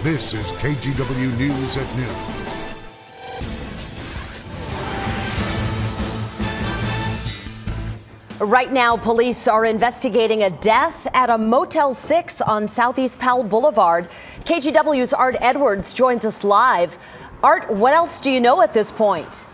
This is KGW News at noon. Right now, police are investigating a death at a Motel 6 on Southeast Powell Boulevard. KGW's Art Edwards joins us live. Art, what else do you know at this point?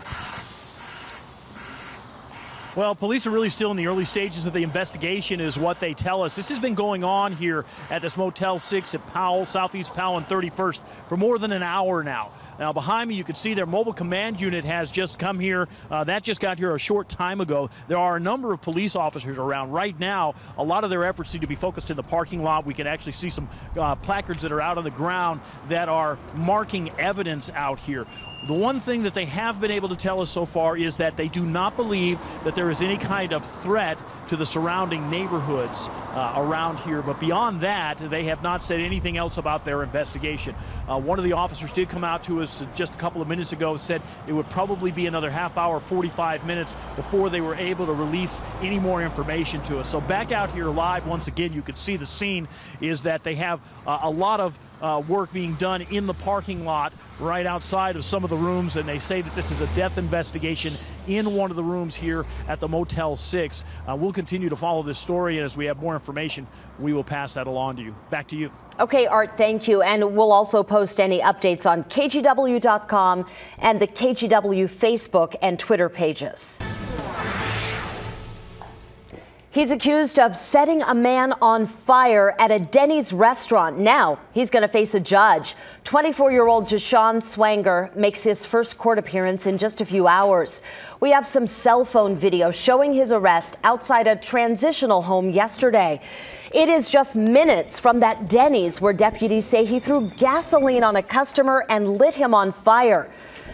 Well, police are really still in the early stages of the investigation is what they tell us. This has been going on here at this Motel 6 at Powell, Southeast Powell and 31st for more than an hour now. Now, behind me, you can see their mobile command unit has just come here. That just got here a short time ago. There are a number of police officers around. Right now, a lot of their efforts seem to be focused in the parking lot. We can actually see some placards that are out on the ground that are marking evidence out here. The one thing that they have been able to tell us so far is that they do not believe that there is any kind of threat to the surrounding neighborhoods around here. But beyond that, they have not said anything else about their investigation. One of the officers did come out to us just a couple of minutes ago, said it would probably be another half hour, 45 minutes before they were able to release any more information to us. So back out here live, once again, you can see the scene is that they have a lot of work being done in the parking lot right outside of some of the rooms, and they say that this is a death investigation in one of the rooms here at the Motel 6. We'll continue to follow this story, and as we have more information, we will pass that along to you. Back to you. Okay, Art, thank you. And we'll also post any updates on KGW.com and the KGW Facebook and Twitter pages. He's accused of setting a man on fire at a Dennys restaurant. Now he's going to face a judge. 24-year-old Jashawn Swanger makes his first court appearance in just a few hours. We have some cell phone video showing his arrest outside a transitional home yesterday. It is just minutes from that Dennys where deputies say he threw gasoline on a customer and lit him on fire.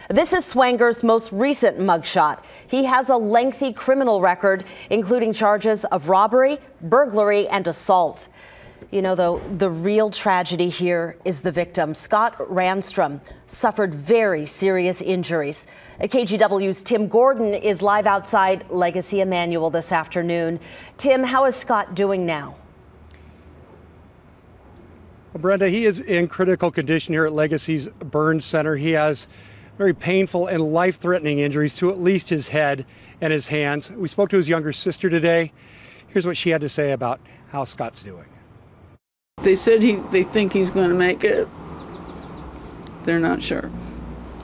This is Swanger's most recent mugshot. He has a lengthy criminal record, including charges of robbery, burglary, and assault. You know, though, the real tragedy here is the victim. Scott Randstrom suffered very serious injuries. KGW's Tim Gordon is live outside Legacy Emanuel this afternoon. Tim, how is Scott doing now? Well, Brenda, he is in critical condition here at Legacy's Burn Center. He has very painful and life-threatening injuries to at least his head and his hands. We spoke to his younger sister today. Here's what she had to say about how Scott's doing. They said they think he's going to make it. They're not sure.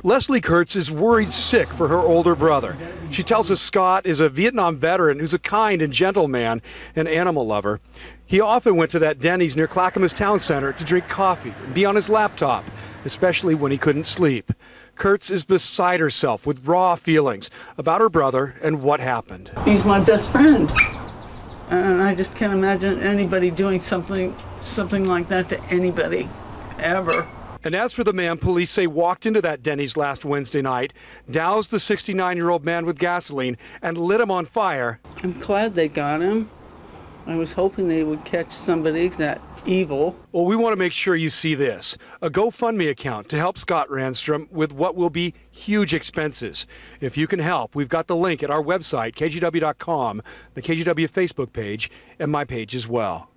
Leslie Kurtz is worried sick for her older brother. She tells us Scott is a Vietnam veteran who's a kind and gentle man, an animal lover. He often went to that Dennys near Clackamas Town Center to drink coffee and be on his laptop, especially when he couldn't sleep. Kurtz is beside herself with raw feelings about her brother and what happened. He's my best friend, and I just can't imagine anybody doing something like that to anybody, ever. And as for the man police say walked into that Dennys last Wednesday night, doused the 69-year-old man with gasoline, and lit him on fire. I'm glad they got him. I was hoping they would catch somebody that evil. Well, we want to make sure you see this. A GoFundMe account to help Scott Randstrom with what will be huge expenses. If you can help, we've got the link at our website, KGW.com, the KGW Facebook page, and my page as well.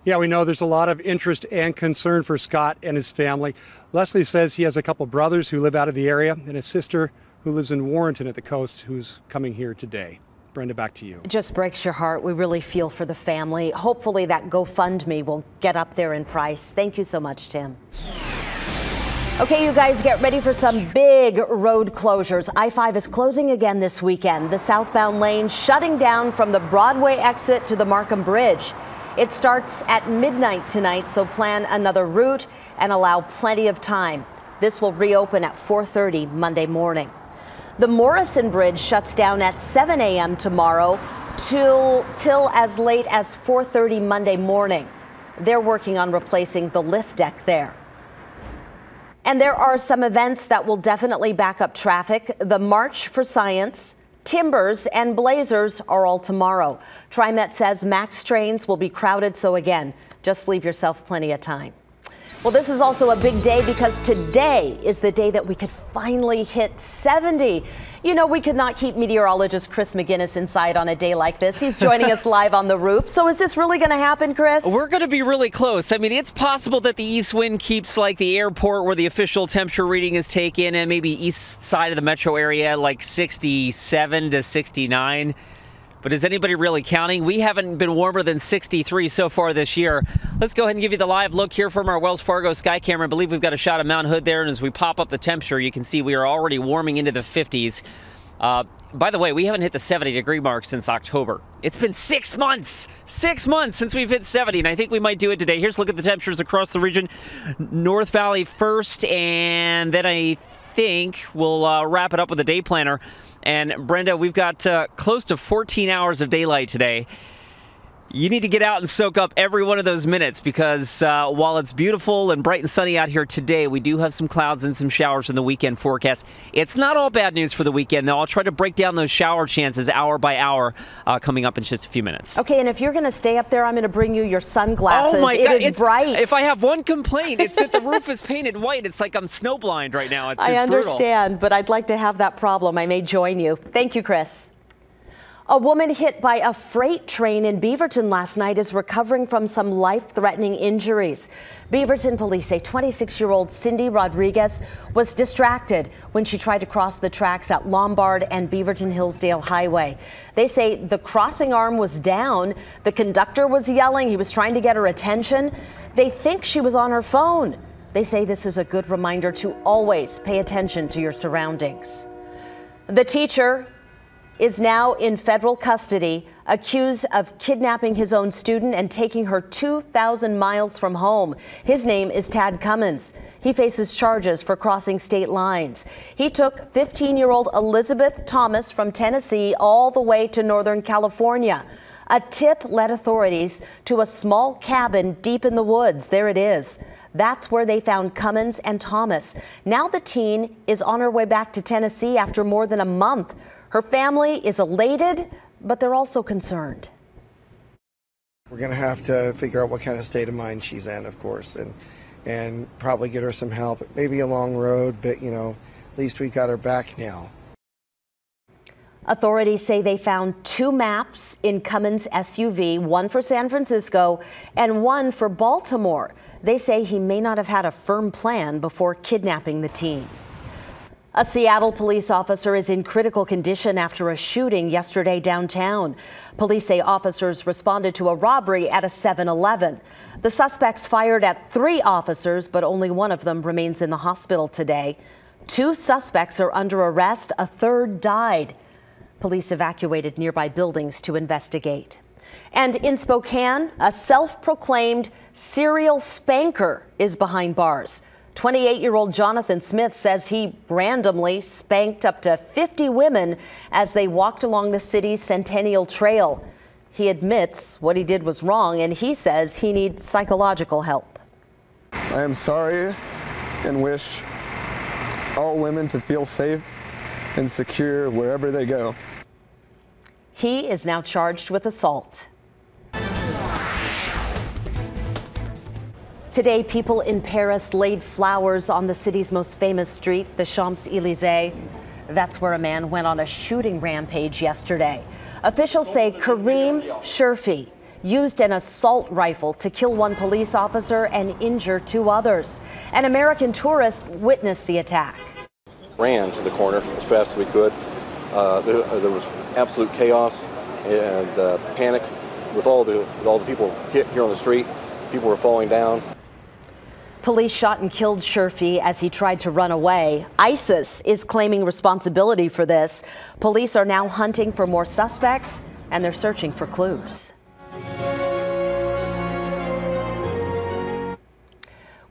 Yeah, we know there's a lot of interest and concern for Scott and his family. Leslie says he has a couple brothers who live out of the area and a sister who lives in Warrenton at the coast who's coming here today. Brenda, back to you. It just breaks your heart. We really feel for the family. Hopefully that GoFundMe will get up there in price. Thank you so much, Tim. Okay, you guys, get ready for some big road closures. I-5 is closing again this weekend. The southbound lane shutting down from the Broadway exit to the Markham Bridge. It starts at midnight tonight, so plan another route and allow plenty of time. This will reopen at 4:30 Monday morning. The Morrison Bridge shuts down at 7 a.m. tomorrow till as late as 4:30 Monday morning. They're working on replacing the lift deck there. And there are some events that will definitely back up traffic. The March for Science, Timbers, and Blazers are all tomorrow. TriMet says MAX trains will be crowded, so again, just leave yourself plenty of time. Well, this is also a big day because today is the day that we could finally hit 70. You know, we could not keep meteorologist Chris McGinnis inside on a day like this. He's joining us live on the roof. So is this really going to happen, Chris? We're going to be really close. I mean, it's possible that the east wind keeps like the airport where the official temperature reading is taken and maybe east side of the metro area like 67 to 69. But is anybody really counting? We haven't been warmer than 63 so far this year. Let's go ahead and give you the live look here from our Wells Fargo sky camera. I believe we've got a shot of Mount Hood there. And as we pop up the temperature, you can see we are already warming into the 50s. By the way, we haven't hit the 70-degree mark since October. It's been 6 months. 6 months since we've hit 70, and I think we might do it today. Here's a look at the temperatures across the region. North Valley first, and then I think we'll wrap it up with a day planner. And Brenda, we've got close to 14 hours of daylight today. You need to get out and soak up every one of those minutes because while it's beautiful and bright and sunny out here today, we do have some clouds and some showers in the weekend forecast. It's not all bad news for the weekend, though. I'll try to break down those shower chances hour by hour coming up in just a few minutes. Okay, and if you're going to stay up there, I'm going to bring you your sunglasses. Oh, my God. It is bright. If I have one complaint, it's that the roof is painted white. It's like I'm snowblind right now. It's I understand, brutal. but I'd like to have that problem. I may join you. Thank you, Chris. A woman hit by a freight train in Beaverton last night is recovering from some life-threatening injuries. Beaverton police say 26-year-old Cindy Rodriguez was distracted when she tried to cross the tracks at Lombard and Beaverton-Hillsdale Highway. They say the crossing arm was down. The conductor was yelling. He was trying to get her attention. They think she was on her phone. They say this is a good reminder to always pay attention to your surroundings. The teacher is now in federal custody, accused of kidnapping his own student and taking her 2,000 miles from home. His name is Tad Cummins. He faces charges for crossing state lines. He took 15-year-old Elizabeth Thomas from Tennessee all the way to Northern California. A tip led authorities to a small cabin deep in the woods. There it is. That's where they found Cummins and Thomas. Now the teen is on her way back to Tennessee after more than a month. Her family is elated, but they're also concerned. We're going to have to figure out what kind of state of mind she's in, of course, and probably get her some help. It may be a long road, but, you know, at least we got her back now. Authorities say they found 2 maps in Cummins' SUV, one for San Francisco and one for Baltimore. They say he may not have had a firm plan before kidnapping the teen. A Seattle police officer is in critical condition after a shooting yesterday downtown. Police say officers responded to a robbery at a 7-Eleven. The suspects fired at 3 officers, but only one of them remains in the hospital today. 2 suspects are under arrest. A third died. Police evacuated nearby buildings to investigate. And in Spokane, a self-proclaimed serial spanker is behind bars. 28-year-old Jonathan Smith says he randomly spanked up to 50 women as they walked along the city's Centennial Trail. He admits what he did was wrong, and he says he needs psychological help. I am sorry and wish all women to feel safe and secure wherever they go. He is now charged with assault. Today, people in Paris laid flowers on the city's most famous street, the Champs-Élysées. That's where a man went on a shooting rampage yesterday. Officials say Karim Shirfi used an assault rifle to kill 1 police officer and injure 2 others. An American tourist witnessed the attack. Ran to the corner as fast as we could. There was absolute chaos and panic with all the people hit here on the street. People were falling down. Police shot and killed Shirfi as he tried to run away. ISIS is claiming responsibility for this. Police are now hunting for more suspects, and they're searching for clues.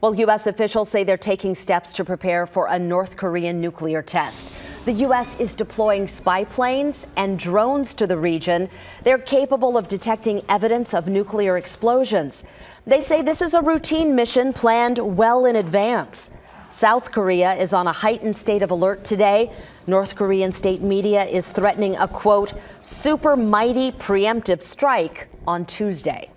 Well, U.S. officials say they're taking steps to prepare for a North Korean nuclear test. The U.S. is deploying spy planes and drones to the region. They're capable of detecting evidence of nuclear explosions. They say this is a routine mission planned well in advance. South Korea is on a heightened state of alert today. North Korean state media is threatening a, quote, super mighty preemptive strike on Tuesday.